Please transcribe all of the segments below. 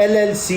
LLC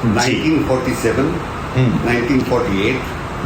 1947, 1948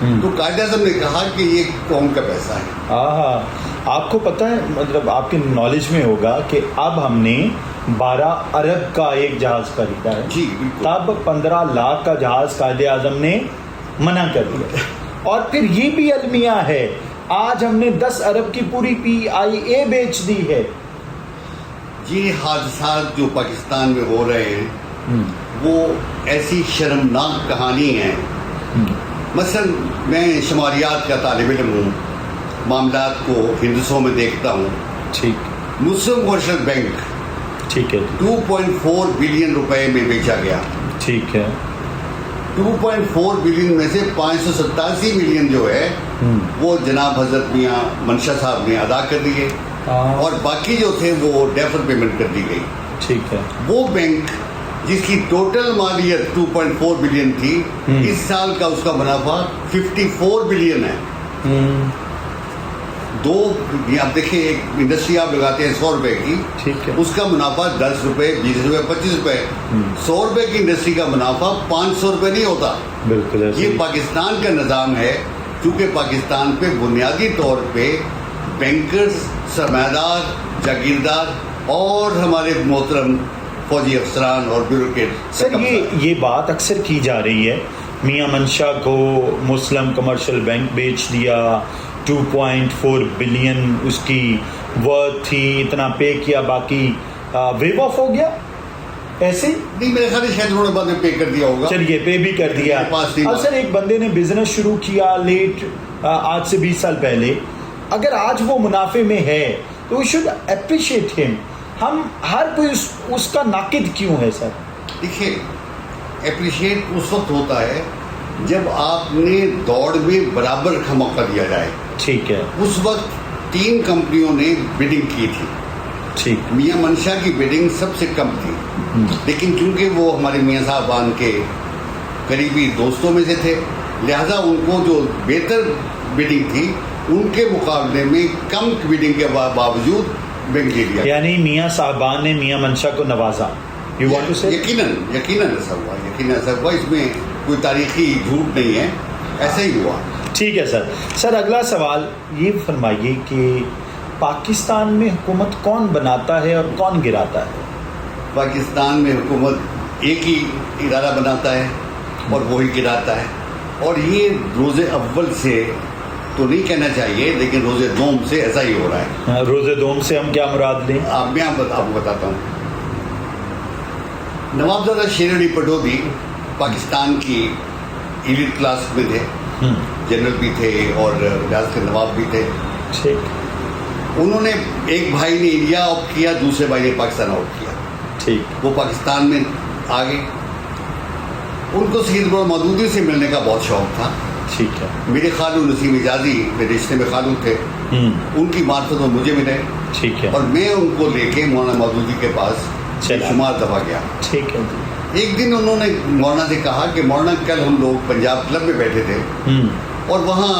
تو قائد اعظم نے کہا کہ یہ قوم کا پیسہ ہے. آپ کو پتہ ہے, مطلب آپ کے نالج میں ہوگا کہ اب ہم نے 12 ارب کا ایک جہاز خریدا ہے. جی بالکل. تب 15 لاکھ کا جہاز قائد اعظم نے منع کر دیا. اور پھر یہ بھی المیہ ہے, آج ہم نے 10 ارب کی پوری PIA بیچ دی ہے. یہ حادثات جو پاکستان میں ہو رہے ہیں وہ ایسی شرمناک کہانی ہے. مثلا میں شماریات کا طالب علم ہوں, معاملات کو ہندسوں میں دیکھتا ہوں. ٹھیک. مسلم کمرشل بینک ٹھیک ہے 2.4 بلین روپے میں بیچا گیا. ٹھیک ہے. 2.4 بلین میں سے 587 ملین جو ہے وہ جناب حضرت میاں منشا صاحب نے ادا کر دیے, اور باقی جو تھے وہ ڈیفر پیمنٹ کر دی گئی. ٹھیک ہے. وہ بینک جس کی ٹوٹل مالیت 2.4 بلین تھی, اس سال کا اس کا منافع 54 بلین ہے. آپ دیکھیں, ایک انڈسٹری آپ لگاتے ہیں 100 روپے کی, ٹھیک ہے, اس کا منافع 10 روپے 20 روپے 25 روپے. 100 روپے کی انڈسٹری کا منافع 500 روپے نہیں ہوتا. بالکل. یہ پاکستان کا نظام ہے, کیونکہ پاکستان پہ بنیادی طور پہ بینکرز, سرمایہ دار, جاگیردار اور ہمارے محترم فوجی افسران اور بیوروکریٹ. سر یہ بات اکثر کی جا رہی ہے, میاں منشا کو مسلم کمرشل بینک بیچ دیا, 2.4 بلین اس کی ورتھ تھی, اتنا پے کیا, باقی ویو آف ہو گیا. ایسے نہیں, میرے خیال شاید انہوں نے بعد میں پے کر دیا ہوگا. چلیے پے بھی کر دیا. اور سر ایک بندے نے بزنس شروع کیا لیٹ, آج سے 20 سال پہلے, اگر آج وہ منافع میں ہے تو وی شوڈ اپریشیٹ ہم. ہم ہر کوئی اس کا ناقد کیوں ہے سر؟ دیکھیے, اپریشیٹ اس وقت ہوتا ہے جب آپ نے دوڑ میں برابر کا موقع دیا جائے. ٹھیک ہے. اس وقت 3 کمپنیوں نے بیڈنگ کی تھی. ٹھیک. میاں منشا کی بیڈنگ سب سے کم تھی, لیکن کیونکہ وہ ہمارے میاں صاحبان کے قریبی دوستوں میں سے تھے, لہذا ان کو جو بہتر بیڈنگ تھی ان کے مقابلے میں کم بیڈنگ کے باوجود بینک دے دیا. یعنی میاں صاحبان نے میاں منشا کو نوازا. یقیناً ایسا ہوا, اس میں کوئی تاریخی جھوٹ نہیں ہے, ایسا ہی ہوا. ٹھیک ہے سر. سر اگلا سوال یہ فرمائیے کہ پاکستان میں حکومت کون بناتا ہے اور کون گراتا ہے؟ پاکستان میں حکومت ایک ہی ادارہ بناتا ہے اور وہی گراتا ہے, اور یہ روز اول سے تو نہیں کہنا چاہیے, لیکن روز دوم سے ایسا ہی ہو رہا ہے. روز دوم سے ہم کیا مراد لیں؟ میں آپ کو بتاتا ہوں. نوابزادہ شیر علی پٹودی پاکستان کی ایلیٹ کلاس میں تھے, جنرل بھی تھے اور ریاست کے نواب بھی تھے. ٹھیک. انہوں نے, ایک بھائی نے انڈیا آؤٹ کیا, دوسرے بھائی نے پاکستان آؤٹ کیا. ٹھیک. وہ پاکستان میں آ گئے. ان کو سید برہان مودودی سے ملنے کا بہت شوق تھا. ٹھیک ہے. میرے خالو نسیم اجازی میرے رشتے میں خالو تھے, ان کی معرفت میں مجھے ملے. ٹھیک ہے. اور میں ان کو لے کے مولانا مودودی کے پاس شمار دفعہ گیا. ٹھیک ہے. ایک دن انہوں نے مولانا سے کہا کہ مولانا کل ہم لوگ پنجاب کلب میں بیٹھے تھے, اور وہاں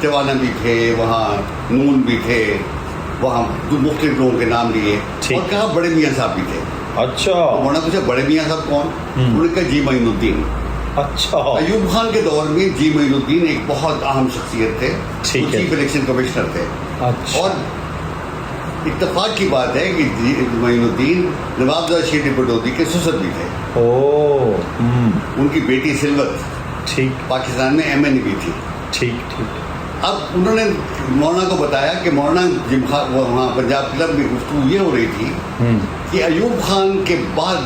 جوانا بھی تھے, وہاں نون بھی تھے, وہاں مختلف لوگوں کے نام لیے, اور کہا بڑے میاں صاحب بھی تھے. اچھا. مولانا پوچھا بڑے میاں صاحب کون؟ انہوں نے کہا جی معین الدین. اچھا. ایوب خان کے دور میں جی معین الدین ایک بہت اہم شخصیت تھے, چیف الیکشن کمشنر تھے. اور اتفاق کی بات ہے کہ معین الدین نوابزادہ شیر علی پٹودی کے سسر بھی تھے. ان کی بیٹی سلوت پاکستان میں MNA بھی تھی. ٹھیک ٹھیک. اب انہوں نے مولانا کو بتایا کہ مولانا وہاں پنجاب کلب میں گفتگو یہ ہو رہی تھی کہ ایوب خان کے بعد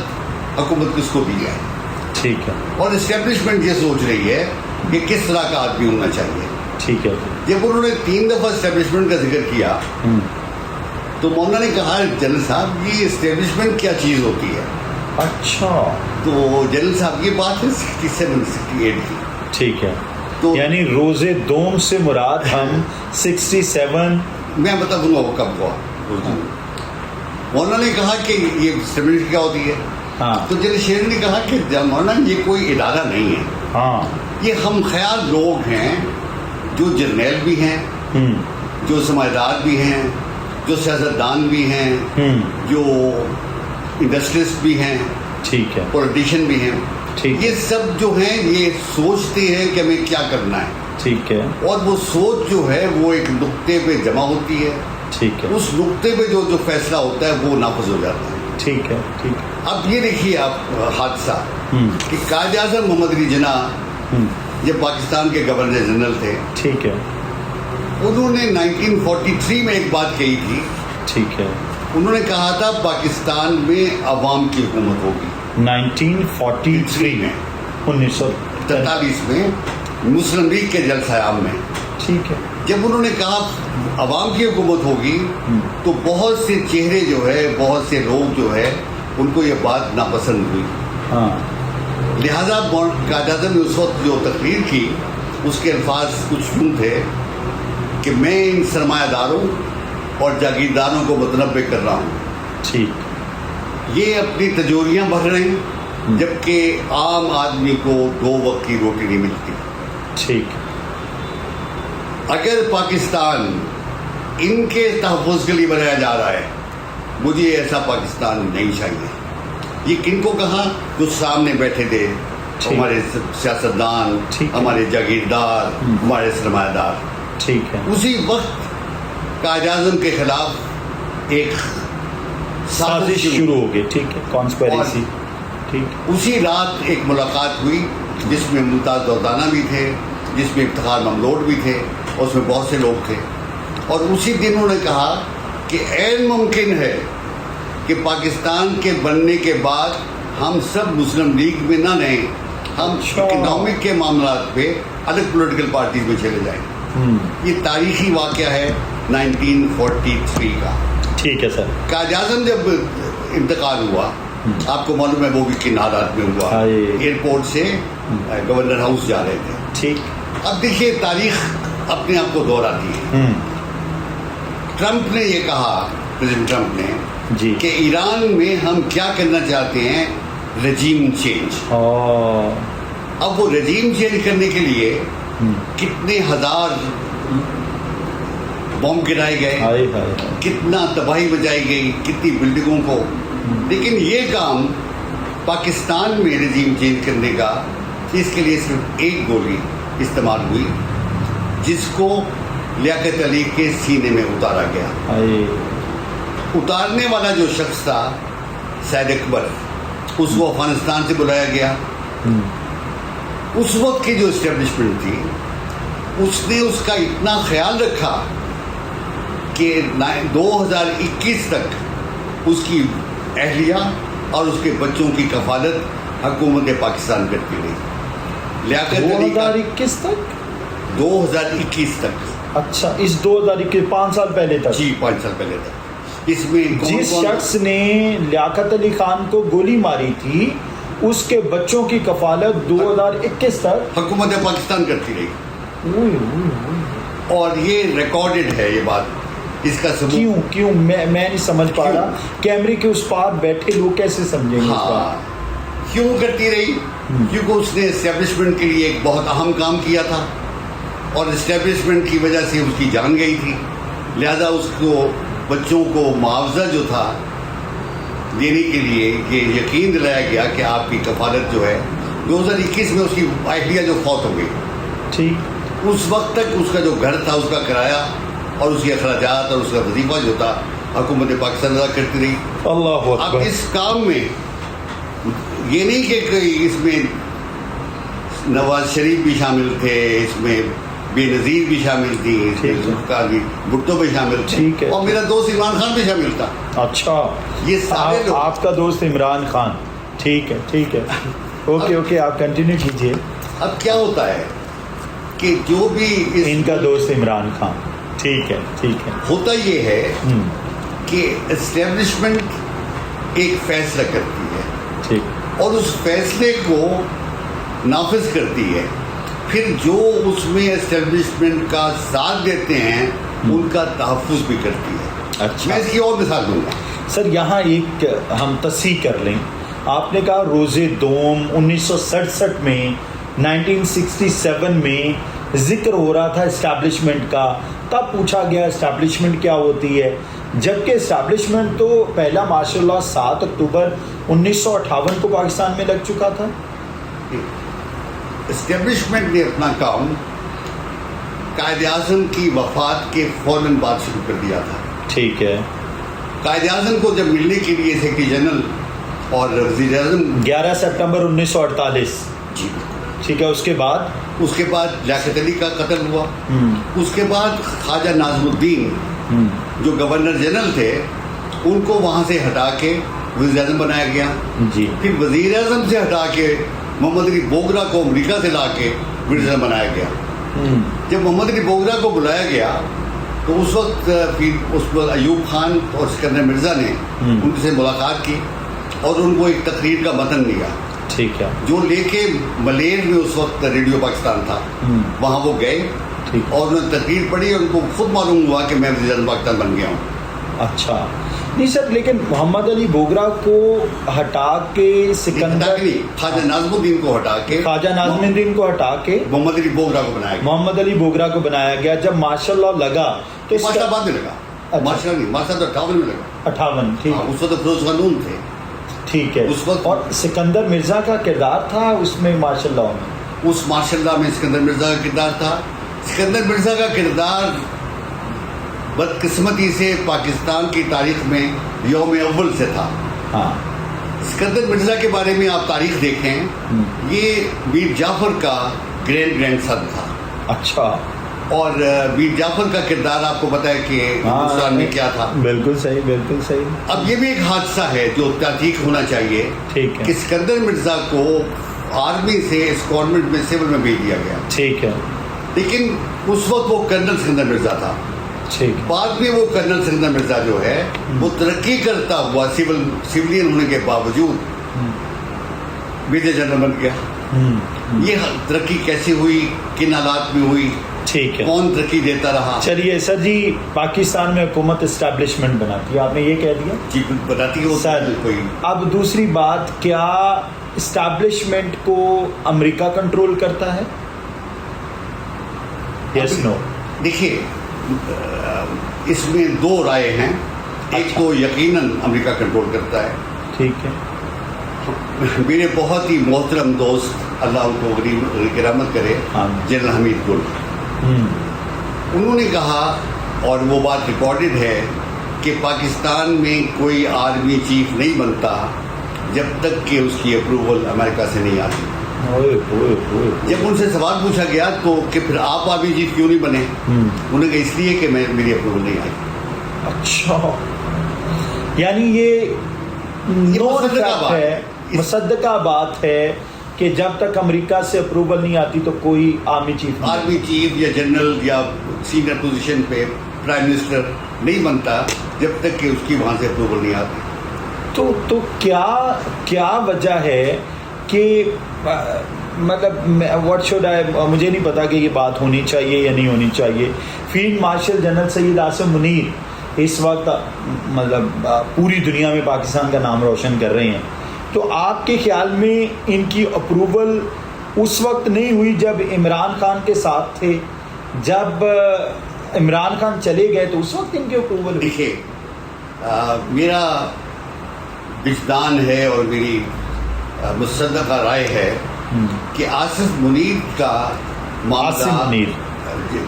حکومت کس کو دی جائے. ٹھیک ہے. اور اسٹیبلشمنٹ یہ سوچ رہی ہے کہ کس طرح کا آدمی ہونا چاہیے. ٹھیک ہے. جب انہوں نے 3 دفعہ اسٹیبلشمنٹ کا ذکر کیا تو مولانا نے کہا جنرل صاحب یہ اسٹیبلشمنٹ کیا چیز ہوتی ہے. اچھا. تو جنرل صاحب یہ بات ہے 67-68 کی. ٹھیک ہے. تو یعنی روز دوم سے مراد ہم 67. میں بتا دوں گا وہ کب ہوا. مولانا نے کہا کہ یہ اسٹیبلشمنٹ کیا ہوتی ہے. تو جنرل شیر نے کہا کہ مولانا یہ کوئی ادارہ نہیں ہے, یہ ہم خیال لوگ ہیں جو جرنیل بھی ہیں, جو سمجھدار بھی ہیں, جو سیاستدان بھی ہیں, جو انڈسٹریسٹ بھی ہیں, ٹھیک ہے, پولیٹیشین بھی ہیں. یہ سب جو ہیں یہ سوچتے ہیں کہ ہمیں کیا کرنا ہے. ٹھیک ہے. اور وہ سوچ جو ہے وہ ایک نقطے پہ جمع ہوتی ہے. ٹھیک ہے. اس نقطے پہ جو فیصلہ ہوتا ہے وہ نافذ ہو جاتا ہے. ٹھیک ہے. ٹھیک ہے. اب یہ دیکھیے آپ حادثہ کہ قائد اعظم محمد علی جناح یہ پاکستان کے گورنر جنرل تھے. ٹھیک ہے. انہوں نے 1943 میں ایک بات کہی تھی. ٹھیک ہے. انہوں نے کہا تھا پاکستان میں عوام کی حکومت ہوگی. 1943 میں 1943 میں مسلم لیگ کے جلسہ عام میں. ٹھیک ہے. جب انہوں نے کہا عوام کی حکومت ہوگی تو بہت سے چہرے جو ہے بہت سے لوگ جو ہے ان کو یہ بات ناپسند ہوئی. ہاں. لہذا قائد اعظم نے اس وقت جو تقریر کی اس کے الفاظ کچھ یوں تھے کہ میں ان سرمایہ داروں اور جاگیرداروں کو متنبع کر رہا ہوں. ٹھیک. یہ اپنی تجوریاں بھر رہے ہیں جبکہ عام آدمی کو 2 وقت کی روٹی نہیں ملتی. ٹھیک. اگر پاکستان ان کے تحفظ کے لیے بنایا جا رہا ہے مجھے ایسا پاکستان نہیں چاہیے. یہ کن کو کہا؟ جو سامنے بیٹھے تھے ہمارے سیاستدان, ہمارے جاگیردار, ہمارے سرمایہ دار. ٹھیک ہے. اسی وقت قائد اعظم کے خلاف ایک سازش شروع ہو گئی. ٹھیک ہے. کانسپیریسی. ٹھیک. اسی رات ایک ملاقات ہوئی جس میں ممتاز دردانہ بھی تھے, جس میں افتخار مملوٹ بھی تھے, اور اس میں بہت سے لوگ تھے. اور اسی دن انہوں نے کہا کہ عین ممکن ہے کہ پاکستان کے بننے کے بعد ہم سب مسلم لیگ میں نہ رہیں, ہم اکنامک کے معاملات پہ الگ پولیٹیکل پارٹیز میں چلے جائیں. یہ تاریخی واقعہ ہے 1943 کا. ٹھیک ہے سر. قائد اعظم جب انتقال ہوا آپ کو معلوم ہے وہ بھی کن حالات میں ہوا. ایئرپورٹ سے گورنر ہاؤس جا رہے تھے. ٹھیک. اب دیکھیے تاریخ اپنے آپ کو دہراتی ہے. ٹرمپ نے یہ کہا, پریزیڈنٹ ٹرمپ نے جی کہ ایران میں ہم کیا کرنا چاہتے ہیں, رجیم چینج. اب وہ رجیم چینج کرنے کے لیے کتنے ہزار بم گرائے گئے, کتنا تباہی مچائی گئی, کتنی بلڈنگوں کو. لیکن یہ کام پاکستان میں رجیم چینج کرنے کا اس کے لیے صرف ایک گولی استعمال ہوئی جس کو لیاقت علی کے سینے میں اتارا گیا. اتارنے والا جو شخص تھا سید اکبر, اس کو افغانستان سے بلایا گیا. اس وقت کی جو اسٹیبلشمنٹ تھی اس نے اس کا اتنا خیال رکھا کہ 2021 تک اس کی اہلیہ اور اس کے بچوں کی کفالت حکومت پاکستان کرتی رہی. لیاقت علی 2021 تک 2021 تک. اچھا, اس 2021 5 سال پہلے تک. جی 5 سال پہلے تک. اس میں جس شخص نے لیاقت علی خان کو گولی ماری تھی اس کے بچوں کی کفالت 2021 تک حکومت پاکستان کرتی رہی. اور یہ ریکارڈڈ ہے یہ بات. اس کا ثبوت کیوں میں نہیں سمجھ پا رہا. کیمرے کے اس پار بیٹھے لوگ کیسے سمجھیں گے؟ کیوں کرتی رہی؟ کیونکہ اس نے اسٹیبلشمنٹ کے لیے ایک بہت اہم کام کیا تھا اور اسٹیبلشمنٹ کی وجہ سے اس کی جان گئی تھی. لہذا اس کو بچوں کو معاوضہ جو تھا دینے کے لیے یہ یقین دلایا گیا کہ آپ کی کفالت جو ہے 2021 میں اس کی اہلیہ جو فوت ہو گئی. ٹھیک. اس وقت تک اس کا جو گھر تھا اس کا کرایہ اور اس کے اخراجات اور اس کا وظیفہ جو تھا حکومت پاکستان ادا کرتی رہی. اللہ اکبر. اب اس کام میں یہ نہیں کہ اس میں نواز شریف بھی شامل تھے, اس میں بے نظیر بھی شامل تھی, اس میں ذوالفقار بھٹو بھی شامل تھے, اور میرا دوست عمران خان بھی شامل تھا. اچھا, یہ سارے لوگ. آپ کا دوست عمران خان. ٹھیک ہے. ٹھیک ہے. اوکے آپ کنٹینیو کیجیے. اب کیا ہوتا ہے کہ جو بھی ان کا دوست عمران خان. ٹھیک ہے. ٹھیک ہے. ہوتا یہ ہے کہ اسٹیبلشمنٹ ایک فیصلہ کرتی ہے. ٹھیک. اور اس فیصلے کو نافذ کرتی ہے. پھر جو اس میں اسٹیبلشمنٹ کا ساتھ دیتے ہیں ان کا تحفظ بھی کرتی ہے. اچھا, میں اس کی اور مثال دوں گا. سر یہاں ایک ہم تصحیح کر لیں. آپ نے کہا روز دوم 1967 میں 1967 میں ذکر ہو رہا تھا اسٹیبلشمنٹ کا. تب پوچھا گیا اسٹیبلشمنٹ کیا ہوتی ہے, جبکہ اسٹیبلشمنٹ تو پہلا ماشاء اللہ 7 اکتوبر 1958 کو پاکستان میں لگ چکا تھا. اسٹیبلشمنٹ نے اپنا کام قائد اعظم کی وفات کے فوراً بعد شروع کر دیا تھا. ٹھیک ہے. قائد اعظم کو جب ملنے کے لیے سیکرٹری جنرل اور وزیر اعظم 11 سپتمبر 1948. جی ٹھیک ہے. اس کے بعد لیاقت علی کا قتل ہوا. اس کے بعد خواجہ ناظم الدین جو گورنر جنرل تھے ان کو وہاں سے ہٹا کے وزیر اعظم بنایا گیا. جی. پھر وزیر اعظم سے ہٹا کے محمد علی بوگرا کو امریکہ سے لا کے وزیر اعظم بنایا گیا. جب محمد علی بوگرا کو بلایا گیا تو اس وقت پھر اس پر ایوب خان اور سکندر مرزا نے ان سے ملاقات کی اور ان کو ایک تقریر کا متن دیا. ٹھیک ہے. جو لے کے ملیر میں اس وقت ریڈیو پاکستان تھا وہاں وہ گئے اور انہوں نے تقریر پڑھی اور ان کو خود معلوم ہوا کہ میں وزیر اعظم پاکستان بن گیا ہوں. اچھا. نہیں سر, لیکن محمد علی بوگرا کو ہٹا کے خواجہ ناظم الدین کو ہٹا کے محمد علی بوگرا کو بنایا گیا. جب ماشاء اللہ لگا تو ماشاء بعد میں لگا. ماشاء نہیں, ماشاء تو 58 میں لگا. 58. ٹھیک. اس وقت فیروز قانون تھے. ٹھیک ہے. اس وقت اور سکندر مرزا کا کردار تھا اس میں ماشاء اللہ میں. اس ماشاء اللہ میں سکندر مرزا کا کردار تھا. سکندر مرزا کا کردار بدقسمتی سے پاکستان کی تاریخ میں یوم اول سے تھا. ہاں. سکندر مرزا کے بارے میں آپ تاریخ دیکھیں, یہ میر جعفر کا گرینڈ سن تھا. اچھا. اور میر جعفر کا کردار آپ کو پتا ہے کہ ہندوستان میں کیا تھا. بالکل صحیح, بالکل صحیح. اب یہ بھی ایک حادثہ ہے جو تحقیق ہونا چاہیے. ٹھیک ہے. کہ سکندر مرزا کو آرمی سے اسکواڈرن میں سول میں بھیج دیا گیا. ٹھیک ہے. لیکن اس وقت وہ کرنل سکندر مرزا تھا. بعد میں وہ کرنل سکندر مرزا جو ہے وہ ترقی کرتا ہوا سولین ہونے کے باوجود میجر جنرل بن گیا. یہ ترقی کیسے ہوئی, کن حالات میں ہوئی, ٹھیک ہے, کون ترقی دیتا رہا. چلیے سر جی, پاکستان میں حکومت اسٹیبلشمنٹ بناتی ہے, آپ نے یہ کہہ دیا. جی بتاتی ہے سر. کوئی اب دوسری بات, کیا اسٹیبلشمنٹ کو امریکہ کنٹرول کرتا ہے؟ یس نو. دیکھیے اس میں دو رائے ہیں. ایک تو یقیناً امریکہ کنٹرول کرتا ہے. ٹھیک ہے. میرے بہت ہی محترم دوست, اللہ ان کو کرامت کرے, جنرل حمید گل, انہوں نے کہا, اور وہ بات ریکارڈڈ ہے, کہ پاکستان میں کوئی آرمی چیف نہیں بنتا جب تک کہ اس کی اپروول امریکہ سے نہیں آتی. جب ان سے سوال پوچھا گیا تو کہ پھر آپ آرمی چیف کیوں نہیں بنے, انہوں نے کہا اس لیے کہ میری اپروول نہیں آئی. اچھا, یعنی یہ مصدقہ بات ہے کہ جب تک امریکہ سے اپروول نہیں آتی تو کوئی آرمی چیف یا جنرل یا سینئر پوزیشن پہ پرائم منسٹر نہیں بنتا جب تک کہ اس کی وہاں سے اپروول نہیں آتی. تو کیا وجہ ہے کہ مطلب واٹ شوڈ آئی, مجھے نہیں پتا کہ یہ بات ہونی چاہیے یا نہیں ہونی چاہیے. Field marshal general Syed Asim Munir اس وقت مطلب پوری دنیا میں پاکستان کا نام روشن کر رہے ہیں, تو آپ کے خیال میں ان کی اپروول اس وقت نہیں ہوئی جب عمران خان کے ساتھ تھے, جب عمران خان چلے گئے تو اس وقت ان کی اپروول؟ دیکھیے میرا وجدان ہے اور میری مصدقہ رائے ہے کہ آصف منیر کا معاملہ,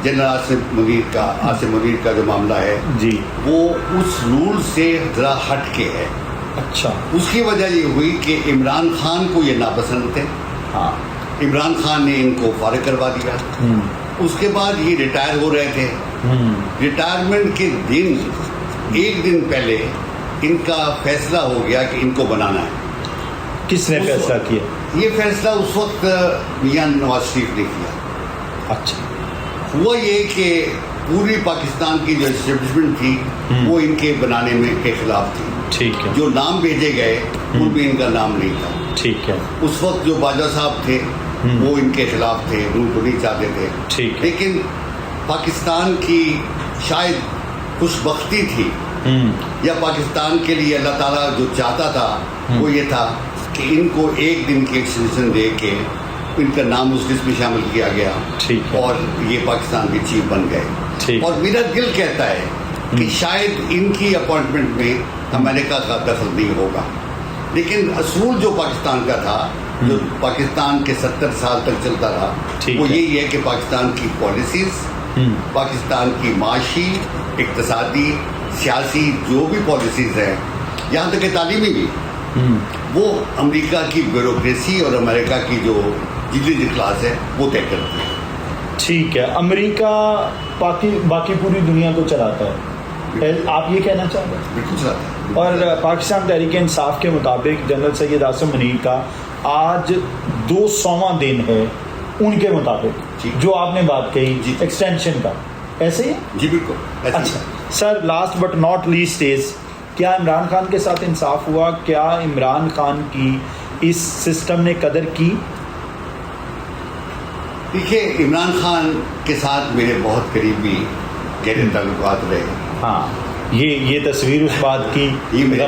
جنرل آصف منیر کا جو معاملہ ہے جی, وہ اس رول سے ذرا ہٹ کے ہے. اچھا. اس کی وجہ یہ ہوئی کہ عمران خان کو یہ ناپسند تھے. ہاں. عمران خان نے ان کو فارغ کروا دیا. اس کے بعد یہ ریٹائر ہو رہے تھے. ریٹائرمنٹ کے دن ایک دن پہلے ان کا فیصلہ ہو گیا کہ ان کو بنانا ہے. کس نے فیصلہ کیا؟ یہ فیصلہ اس وقت میاں نواز شریف نے کیا. اچھا. ہوا یہ کہ پوری پاکستان کی جو اسٹیبلشمنٹ تھی وہ ان کے بنانے میں کے خلاف تھی. ٹھیک ہے. جو نام بھیجے گئے ان میں ان کا نام نہیں تھا. ٹھیک ہے. اس وقت جو باجوہ صاحب تھے وہ ان کے خلاف تھے, ان کو نہیں چاہتے تھے. ٹھیک. لیکن پاکستان کی شاید خوش بختی تھی یا پاکستان کے لیے اللہ تعالیٰ جو چاہتا تھا وہ یہ تھا کہ ان کو ایک دن کی ایکسٹینشن دے کے ان کا نام اس لسٹ میں شامل کیا گیا اور یہ پاکستان کے چیف بن گئے. اور میرا دل کہتا ہے کہ شاید ان کی اپوائنٹمنٹ میں امریکہ کا دخل نہیں ہوگا. لیکن اصول جو پاکستان کا تھا, جو پاکستان کے 70 سال تک چلتا رہا, وہ یہی ہے کہ پاکستان کی پالیسیز پاکستان کی معاشی، اقتصادی، سیاسی جو بھی پالیسیز ہیں، یہاں تک کہ تعلیمی بھی، وہ امریکہ کی بیوروکریسی اور امریکہ کی جو جدید کلاس ہے وہ طے کرتی ہے. ٹھیک ہے. امریکہ باقی پوری دنیا کو چلاتا ہے، آپ یہ کہنا چاہیں گے؟ بالکل چلاتا ہے. اور پاکستان تحریک انصاف کے مطابق جنرل سید عاصم منیر کا آج 200واں دن ہے ان کے مطابق، جو آپ نے بات کہی ایکسٹینشن کا، ایسے ہی؟ جی بالکل. اچھا سر، لاسٹ بٹ ناٹ لیسٹ از، کیا عمران خان کے ساتھ انصاف ہوا؟ کیا عمران خان کی اس سسٹم نے قدر کی؟ دیکھیے، عمران خان کے ساتھ میرے بہت قریبی گہرے تعلقات رہے. ہاں، یہ تصویر اس بات کی میرے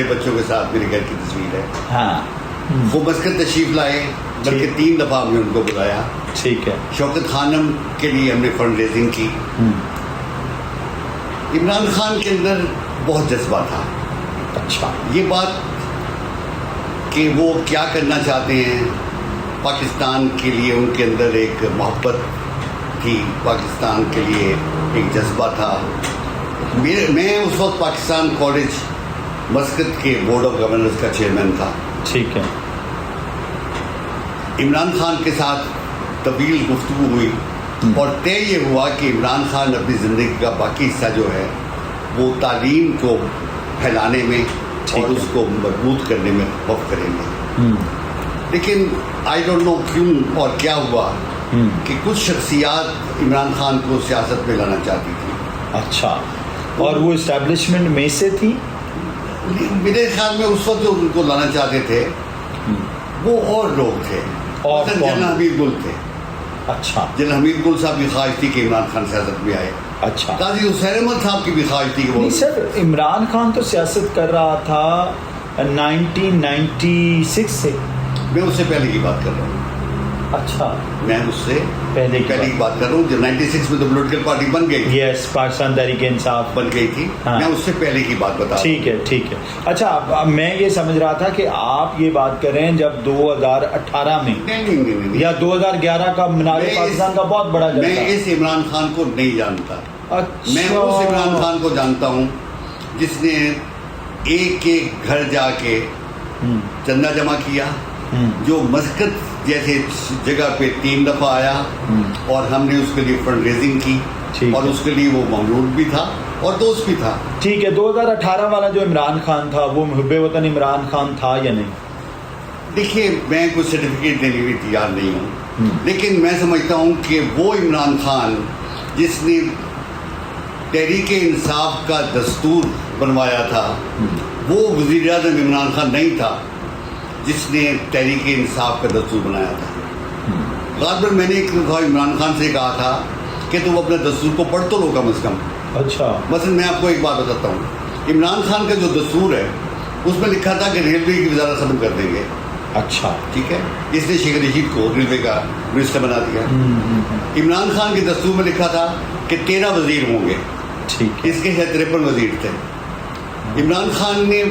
بچوں کے ساتھ میرے گھر کی تصویر ہے. ہاں، وہ مسقط تشریف لائے، بلکہ 3 دفعہ ہم نے ان کو بلایا. ٹھیک ہے. شوکت خانم کے لیے ہم نے فنڈ ریزنگ کی. عمران خان کے اندر بہت جذبہ تھا. اچھا. یہ بات کہ وہ کیا کرنا چاہتے ہیں، پاکستان کے لیے ان کے اندر ایک محبت تھی، پاکستان کے لیے ایک جذبہ تھا. میں اس وقت پاکستان کالج مسقط کے بورڈ آف گورنرز کا چیئرمین تھا. ٹھیک ہے. عمران خان کے ساتھ طویل گفتگو ہوئی اور طے یہ ہوا کہ عمران خان اپنی زندگی کا باقی حصہ جو ہے وہ تعلیم کو پھیلانے میں اور اس کو مضبوط کرنے میں وقف کریں گے. لیکن آئی ڈونٹ نو کیوں اور کیا ہوا کہ کچھ شخصیات عمران خان کو سیاست میں لانا چاہتی تھی. اچھا. اور وہ اسٹیبلشمنٹ میں سے تھی؟ میرے خیال میں اس وقت جو ان کو لانا چاہتے تھے وہ اور لوگ تھے. اور جنرل حمید گل تھے. اچھا. جنرل حمید گل صاحب کی خواہش تھی کہ عمران خان سیاست میں آئے. اچھا. قاضی حسین احمد صاحب کی بھی خواہش تھی کہ وہ. سر، عمران خان تو سیاست کر رہا تھا 1996 سے. میں اس سے پہلے کی بات کر رہا ہوں. اچھا. میں اس سے پہلے کی بات کر رہا ہوں. جب 96 میں تو پولیٹیکل پارٹی بن گئی. یس، پاکستان تحریک انصاف بن گئی تھی. میں اس سے پہلے کی بات بتا رہا ہوں. ٹھیک ہے، ٹھیک ہے. اچھا، میں یہ سمجھ رہا تھا کہ آپ یہ بات کر رہے ہیں جب 2018 میں نہیں یا 2011 کا منار پاکستان کا بہت بڑا جلسہ. میں اس عمران خان کو نہیں جانتا. اچھا. میں اس عمران خان کو جانتا ہوں جس نے ایک گھر جا کے چندہ جمع کیا، جو مسقط جیسے جگہ پہ 3 دفعہ آیا اور ہم نے اس کے لیے فنڈ ریزنگ کی اور اس کے لیے وہ ممنون بھی تھا اور دوست بھی تھا. ٹھیک ہے. 2018 والا جو عمران خان تھا وہ محب وطن عمران خان تھا یا نہیں؟ دیکھیے، میں کوئی سرٹیفکیٹ دینے بھی تیار نہیں ہوں، لیکن میں سمجھتا ہوں کہ وہ عمران خان جس نے تحریک انصاف کا دستور بنوایا تھا وہ وزیر اعظم عمران خان نہیں تھا جس نے تحریک انصاف کا دستور بنایا تھا. غالباً میں نے ایک دفعہ عمران خان سے کہا تھا کہ تم اپنے دستور کو پڑھ تو لو کم از کم. اچھا. مثلا میں آپ کو ایک بات بتاتا ہوں. عمران خان کا جو دستور ہے اس میں لکھا تھا کہ ریلوے کی وزارت ختم کر دیں گے. اچھا. ٹھیک ہے. اس نے شیخ رشید کو ریلوے کا منسٹر بنا دیا. عمران خان کے دستور میں لکھا تھا کہ 13 وزیر ہوں گے. ٹھیک. اس کے 53 وزیر تھے. عمران خان نے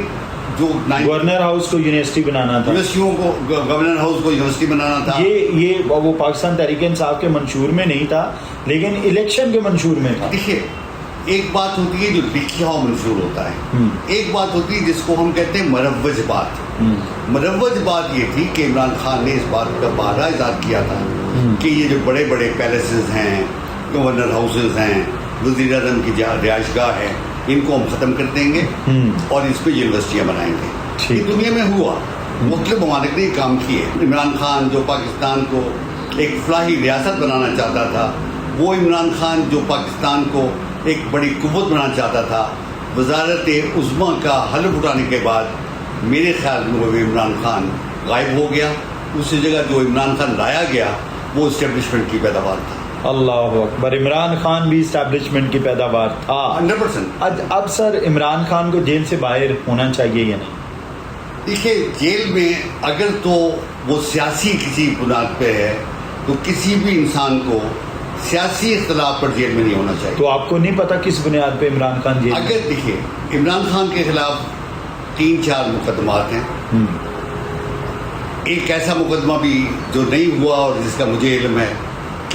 جو گورنر ہاؤس کو یونیورسٹی بنانا تھا، یونیورسٹیوں کو گورنر ہاؤس کو یونیورسٹی بنانا تھا. یہ وہ پاکستان تحریک انصاف کے منشور میں نہیں تھا لیکن الیکشن کے منشور میں تھا. دیکھیے، ایک بات ہوتی ہے جو لکھا ہوا منشور ہوتا ہے، ایک بات ہوتی ہے جس کو ہم کہتے ہیں مروج بات. مروج بات یہ تھی کہ عمران خان نے اس بات کا بارہا اظہار کیا تھا کہ یہ جو بڑے بڑے پیلسز ہیں، گورنر ہاؤسز ہیں، وزیر اعظم کی جہاں رہائش گاہ ہے، ان کو ہم ختم کر دیں گے اور اس پہ یونیورسٹیاں بنائیں گے. یہ دنیا میں ہوا. مختلف ممالک نے یہ کام کیے. عمران خان جو پاکستان کو ایک فلاحی ریاست بنانا چاہتا تھا، وہ عمران خان جو پاکستان کو ایک بڑی قوت بنانا چاہتا تھا، وزارت عظمیٰ کا حلف اٹھانے کے بعد میرے خیال میں وہ عمران خان غائب ہو گیا. اسی جگہ جو عمران خان لایا گیا وہ اسٹیبلشمنٹ کی پیداوار تھا. اللہ اکبر. عمران خان بھی اسٹیبلشمنٹ کی پیداوار تھا 100%. اب سر، عمران خان کو جیل سے باہر ہونا چاہیے یا نہیں؟ دیکھیے، جیل میں اگر تو وہ سیاسی کسی بنیاد پہ ہے تو کسی بھی انسان کو سیاسی اختلاف پر جیل میں نہیں ہونا چاہیے. تو آپ کو نہیں پتا کس بنیاد پہ عمران خان جیل؟ اگر دیکھیے، عمران خان کے خلاف 3-4 مقدمات ہیں. ایک ایسا مقدمہ بھی جو نہیں ہوا اور جس کا مجھے علم ہے